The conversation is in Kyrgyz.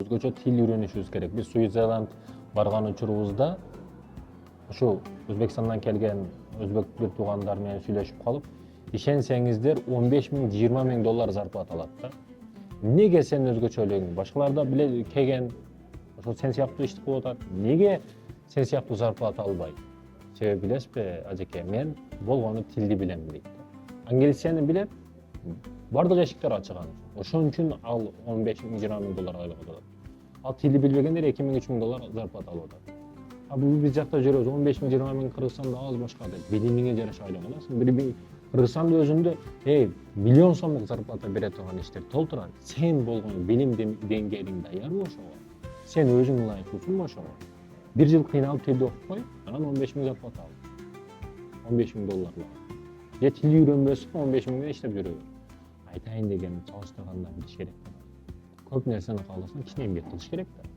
өзгөчө тил үйрөнүшүбүз керек. Биз Свитзерланд барган учурубузда ошо Өзбекстандан келген өзбек бир туугандар менен сүйлөшүп калып, ишенсеңиздер 15 миң, 20 миң доллар зарплата алат да. Неге сен өзгөчөлүгүң? Башкаларда биле келген ошо сен сыяктуу ишти кылып атат. Неге сен сыяктуу зарплата албайт? Себеби билесизби, ажеке, мен болгону тилди билем дейт. Англисчени билет, бардык эшиктер ачык анын. Ошон үчүн ал 15 миң, 20 миң доллар айлык алат. Ал тилди билбегендер 2 миң, 3 миң доллар зарплата алып атат. Биз жакта жүрөбүз, 15 миң, 20 миң Кыргызстанда аз башка деп. Билимиңе жараша айлык аласың. Бир Кыргызстандын өзүндө миллион сомдук зарплата бере турган иштер толтурат. Сен болгон билим деңгээлиң даярбы ошого? Сен өзүң ылайыктуусуңбу ошого? Бир жыл кыйналып тилди окуп кой, анан 15 миң зарплата ал. 15 миң доллар. Же тил үйрөнбөсүң, 15 миңден иштеп жүрө бер. Айтайын дегеним, чалыштырганда билиш керек. Көп нерсени кааласаң, кичине эмгек кылыш керек да.